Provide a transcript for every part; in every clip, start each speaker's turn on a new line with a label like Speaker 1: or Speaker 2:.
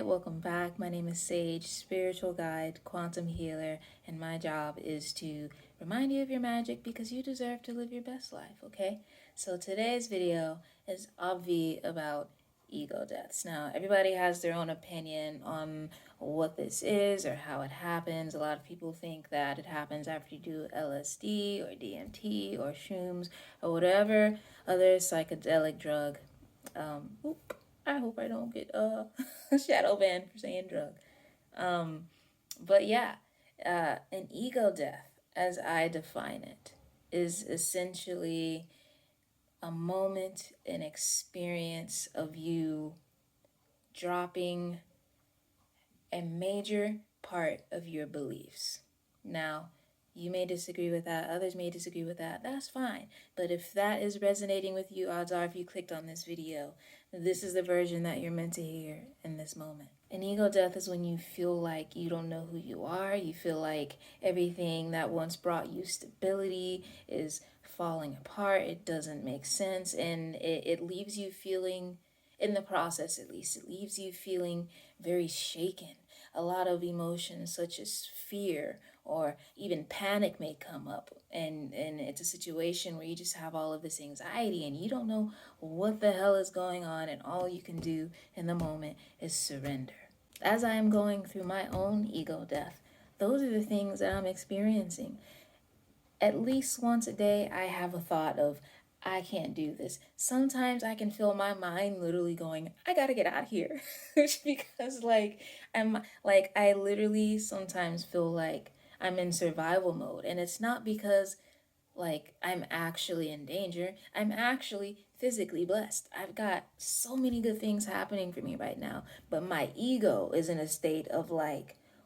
Speaker 1: welcome back. My name is Sage, spiritual guide, quantum healer, and my job is to remind you of your magic because you deserve to live your best life, okay? So today's video is obvi about ego deaths. Now, everybody has their own opinion on what this is or how it happens. A lot of people think that it happens after you do LSD or DMT or shrooms or whatever other psychedelic drug. I hope I don't get shadow banned for saying drug. But yeah, an ego death, as I define it, is essentially a moment, an experience of you dropping a major part of your beliefs. Now, you may disagree with that, others may disagree with that, that's fine. But if that is resonating with you, odds are if you clicked on this video, this is the version that you're meant to hear in this moment. An ego death is when you feel like you don't know who you are, you feel like everything that once brought you stability is falling apart, it doesn't make sense, and it leaves you feeling, in the process at least, it leaves you feeling very shaken. A lot of emotions such as fear or even panic may come up, and it's a situation where you just have all of this anxiety and you don't know what the hell is going on, and all you can do in the moment is surrender. As I am going through my own ego death, those are the things that I'm experiencing. At least once a day, I have a thought of, I can't do this. Sometimes I can feel my mind literally going, I gotta get out of here. Because I literally sometimes feel like I'm in survival mode. And it's not because I'm actually in danger. I'm actually physically blessed. I've got so many good things happening for me right now. But my ego is in a state of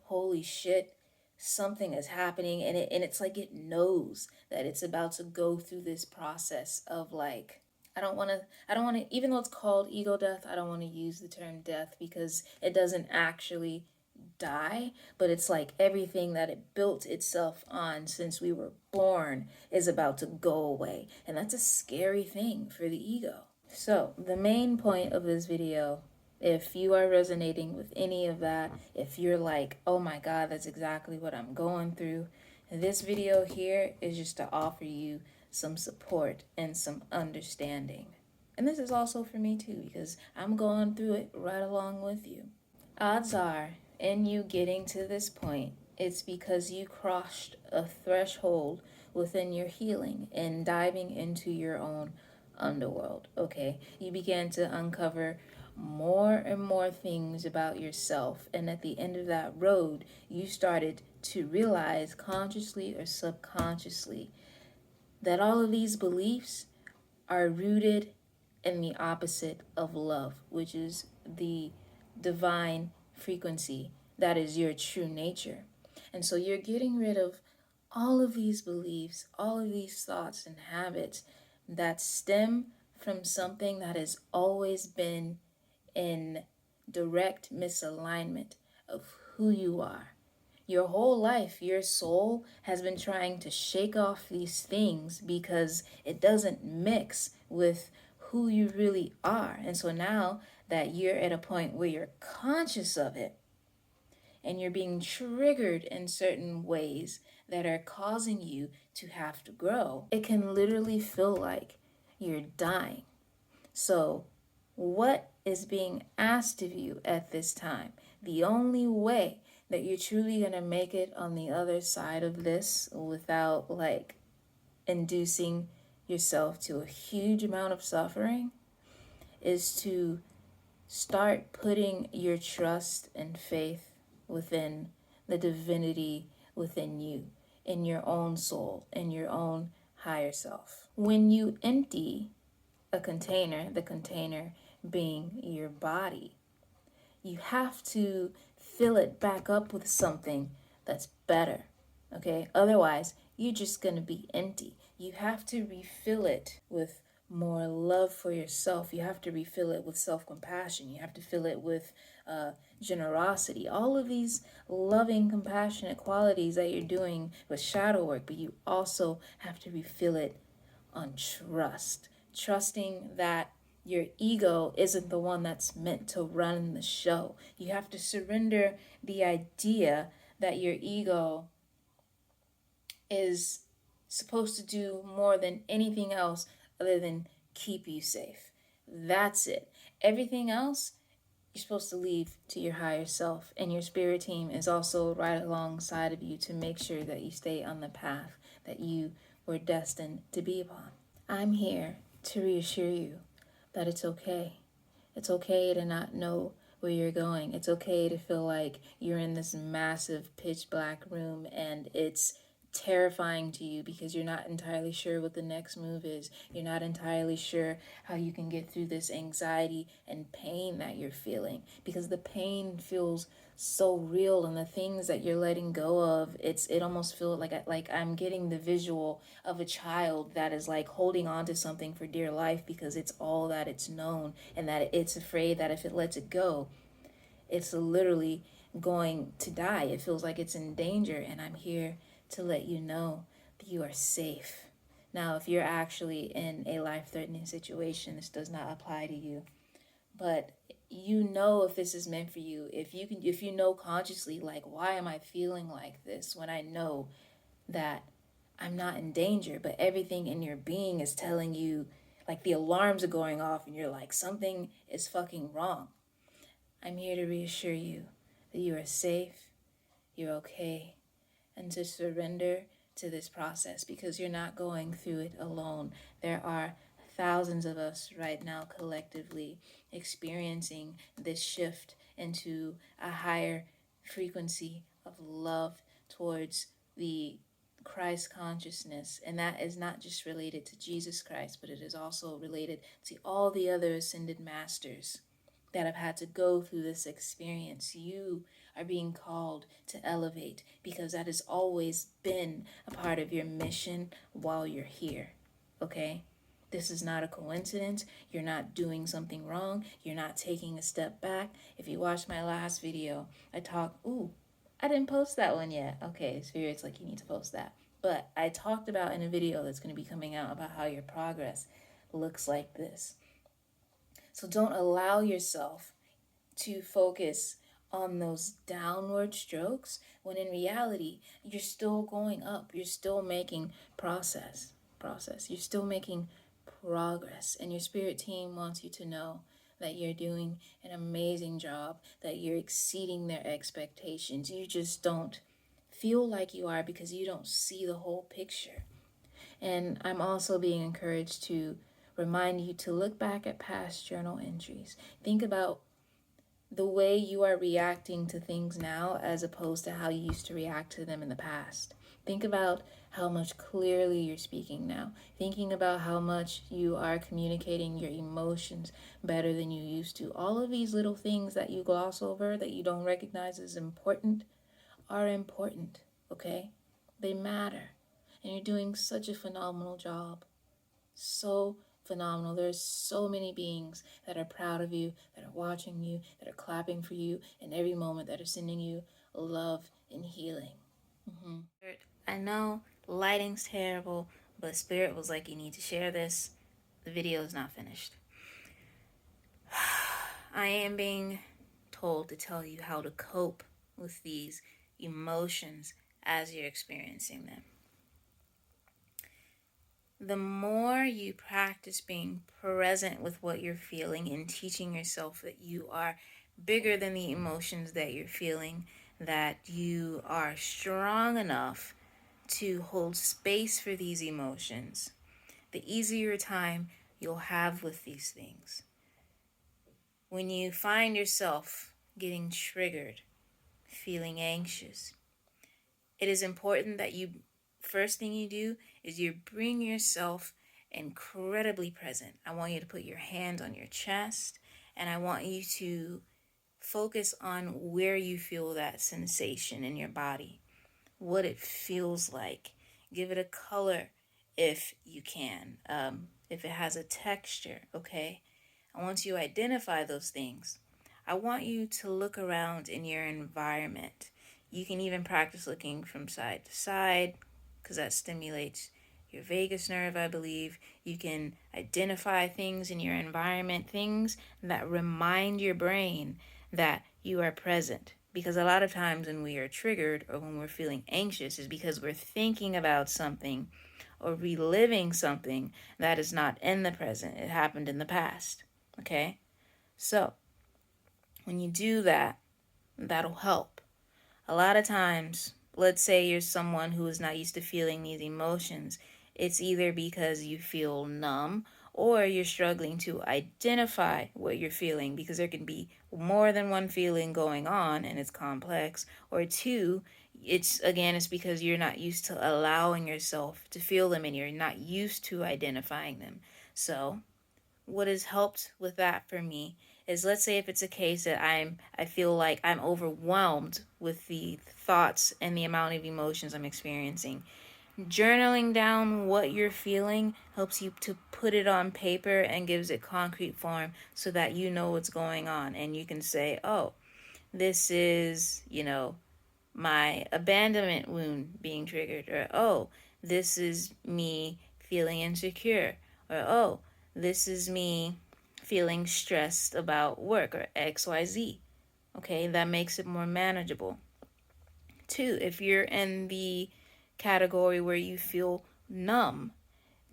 Speaker 1: holy shit, something is happening, and it's like it knows that it's about to go through this process of I don't want to even though it's called ego death, I don't want to use the term death because it doesn't actually die, but it's like everything that it built itself on since we were born is about to go away, and that's a scary thing for the ego. So the main point of this video, if you are resonating with any of that, if you're like, oh my god, that's exactly what I'm going through, this video here is just to offer you some support and some understanding. And this is also for me too, because I'm going through it right along with you. Odds are, in you getting to this point, it's because you crossed a threshold within your healing and diving into your own underworld, okay? You began to uncover more and more things about yourself, and at the end of that road, you started to realize, consciously or subconsciously, that all of these beliefs are rooted in the opposite of love, which is the divine frequency that is your true nature. And so you're getting rid of all of these beliefs, all of these thoughts and habits that stem from something that has always been in direct misalignment of who you are. Your whole life, your soul has been trying to shake off these things because it doesn't mix with who you really are. And so now that you're at a point where you're conscious of it and you're being triggered in certain ways that are causing you to have to grow, it can literally feel like you're dying. So what is being asked of you at this time? The only way that you're truly going to make it on the other side of this without inducing yourself to a huge amount of suffering is to start putting your trust and faith within the divinity within you, in your own soul, in your own higher self. When you empty a container, the container being your body, you have to fill it back up with something that's better, okay? Otherwise, you're just going to be empty. You have to refill it with more love for yourself. You have to refill it with self-compassion. You have to fill it with generosity. All of these loving, compassionate qualities that you're doing with shadow work, but you also have to refill it on trust. Trusting that your ego isn't the one that's meant to run the show. You have to surrender the idea that your ego is supposed to do more than anything else other than keep you safe. That's it. Everything else you're supposed to leave to your higher self, and your spirit team is also right alongside of you to make sure that you stay on the path that you were destined to be upon. I'm here to reassure you that it's okay. It's okay to not know where you're going. It's okay to feel like you're in this massive pitch black room and it's terrifying to you because you're not entirely sure what the next move is. You're not entirely sure how you can get through this anxiety and pain that you're feeling, because the pain feels so real, and the things that you're letting go of, it almost feels like I'm getting the visual of a child that is like holding on to something for dear life because it's all that it's known, and that it's afraid that if it lets it go, it's literally going to die. It feels like it's in danger, and I'm here to let you know that you are safe. Now, if you're actually in a life-threatening situation, this does not apply to you. But you know if this is meant for you. If you know consciously, like, why am I feeling like this when I know that I'm not in danger, but everything in your being is telling you, like, the alarms are going off and you're like, something is fucking wrong. I'm here to reassure you that you are safe, you're okay, and to surrender to this process, because you're not going through it alone. There are thousands of us right now collectively experiencing this shift into a higher frequency of love towards the Christ consciousness. And that is not just related to Jesus Christ, but it is also related to all the other ascended masters that have had to go through this experience. You are being called to elevate because that has always been a part of your mission while you're here. Okay? This is not a coincidence. You're not doing something wrong. You're not taking a step back. If you watched my last video, I didn't post that one yet. Okay, Spirit's like, you need to post that. But I talked about in a video that's going to be coming out about how your progress looks like this. So don't allow yourself to focus on those downward strokes when in reality you're still going up. You're still making process. You're still making progress, and your spirit team wants you to know that you're doing an amazing job, that you're exceeding their expectations. You just don't feel like you are because you don't see the whole picture. And I'm also being encouraged to remind you to look back at past journal entries. Think about the way you are reacting to things now as opposed to how you used to react to them in the past. Think about how much clearly you're speaking now. Thinking about how much you are communicating your emotions better than you used to. All of these little things that you gloss over, that you don't recognize as important, are important, okay? They matter. And you're doing such a phenomenal job. So phenomenal. There's so many beings that are proud of you, that are watching you, that are clapping for you in every moment, that are sending you love and healing. I know lighting's terrible, but Spirit was like, you need to share this. The video is not finished. I am being told to tell you how to cope with these emotions as you're experiencing them. The more you practice being present with what you're feeling and teaching yourself that you are bigger than the emotions that you're feeling, that you are strong enough to hold space for these emotions, the easier time you'll have with these things. When you find yourself getting triggered, feeling anxious, it is important that first thing you do is you bring yourself incredibly present. I want you to put your hand on your chest, and I want you to focus on where you feel that sensation in your body, what it feels like. Give it a color if you can, if it has a texture, okay? And once you identify those things, I want you to look around in your environment. You can even practice looking from side to side because that stimulates your vagus nerve, I believe. You can identify things in your environment, things that remind your brain that you are present. Because a lot of times when we are triggered or when we're feeling anxious is because we're thinking about something or reliving something that is not in the present. It happened in the past. Okay? So, when you do that, that'll help. A lot of times, let's say you're someone who is not used to feeling these emotions, it's either because you feel numb or you're struggling to identify what you're feeling, because there can be more than one feeling going on and it's complex. Or two, it's because you're not used to allowing yourself to feel them and you're not used to identifying them. So what has helped with that for me is, let's say if it's a case that I feel like I'm overwhelmed with the thoughts and the amount of emotions I'm experiencing. Journaling down what you're feeling helps you to put it on paper and gives it concrete form so that you know what's going on, and you can say, oh, this is, my abandonment wound being triggered, or oh, this is me feeling insecure, or oh, this is me feeling stressed about work, or XYZ. Okay, that makes it more manageable. Two, if you're in the category where you feel numb,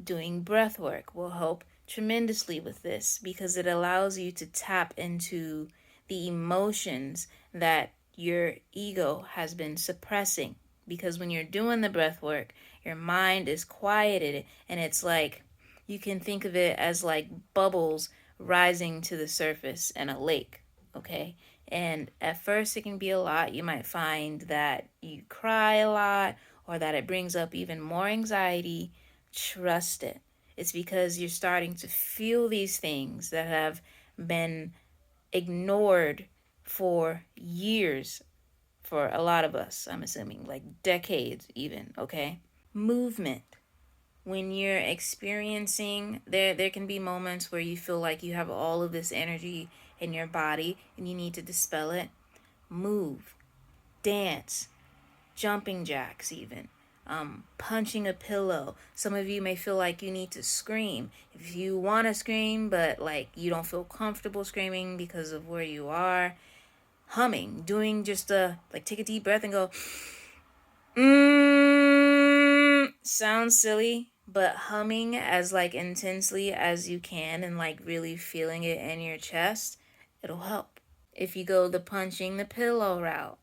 Speaker 1: doing breath work will help tremendously with this, because it allows you to tap into the emotions that your ego has been suppressing. Because when you're doing the breath work, your mind is quieted, and it's like you can think of it as like bubbles rising to the surface in a lake. Okay, and at first it can be a lot. You might find that you cry a lot, or that it brings up even more anxiety. Trust it. It's because you're starting to feel these things that have been ignored for years, for a lot of us, I'm assuming, like decades even, okay? Movement. When you're experiencing, there can be moments where you feel like you have all of this energy in your body and you need to dispel it. Move, dance, jumping jacks even, punching a pillow. Some of you may feel like you need to scream. If you want to scream but like you don't feel comfortable screaming because of where you are, humming, doing just take a deep breath and go sounds silly, but humming as like intensely as you can and like really feeling it in your chest, it'll help. If you go the punching the pillow route,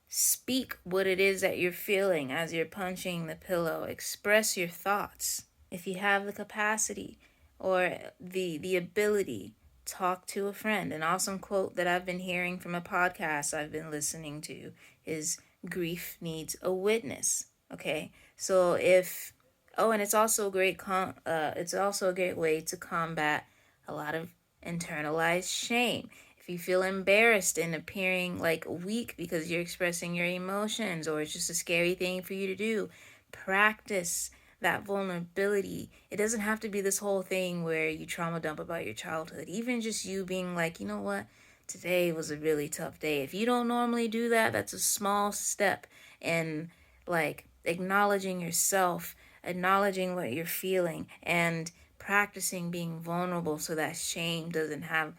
Speaker 1: speak what it is that you're feeling as you're punching the pillow. Express your thoughts. If you have the capacity or the ability, talk to a friend. An awesome quote that I've been hearing from a podcast I've been listening to is, grief needs a witness. Okay? So if and it's also a great it's also a great way to combat a lot of internalized shame. If you feel embarrassed and appearing like weak because you're expressing your emotions, or it's just a scary thing for you to do, practice that vulnerability. It doesn't have to be this whole thing where you trauma dump about your childhood. Even just you being like, you know what, today was a really tough day. If you don't normally do that, that's a small step in like acknowledging yourself, acknowledging what you're feeling, and practicing being vulnerable so that shame doesn't have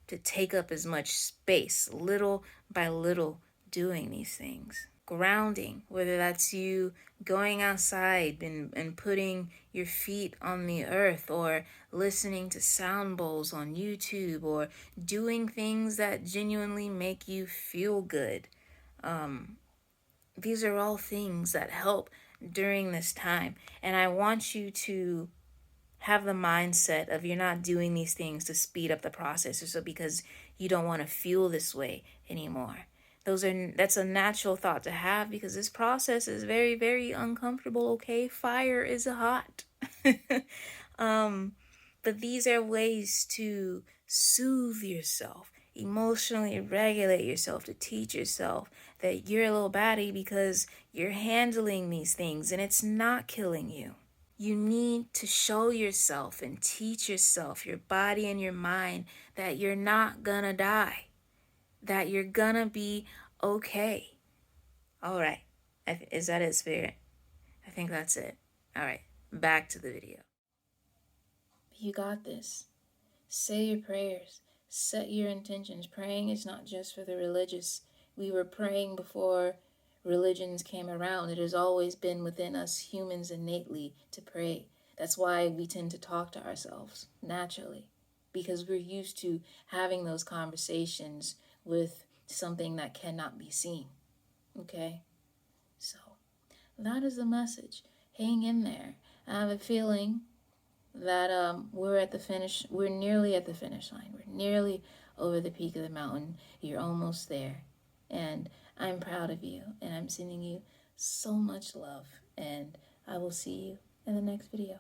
Speaker 1: to take up as much space, little by little, doing these things. Grounding, whether that's you going outside and putting your feet on the earth, or listening to sound bowls on YouTube, or doing things that genuinely make you feel good. These are all things that help during this time. And I want you to have the mindset of, you're not doing these things to speed up the process, or so because you don't want to feel this way anymore. That's a natural thought to have, because this process is very, very uncomfortable. Okay, fire is hot. But these are ways to soothe yourself, emotionally regulate yourself, to teach yourself that you're a little baddie because you're handling these things and it's not killing you. You need to show yourself and teach yourself, your body and your mind, that you're not gonna die, that you're gonna be okay. All right. Is that it, Spirit? I think that's it. All right. back to the video. You got this. Say your prayers. Set your intentions. Praying is not just for the religious. We were praying before religions came around. It has always been within us humans innately to pray. That's why we tend to talk to ourselves naturally, because we're used to having those conversations with something that cannot be seen. Okay? So, that is the message. Hang in there. I have a feeling that we're nearly at the finish line. We're nearly over the peak of the mountain. You're almost there. And I'm proud of you, and I'm sending you so much love, and I will see you in the next video.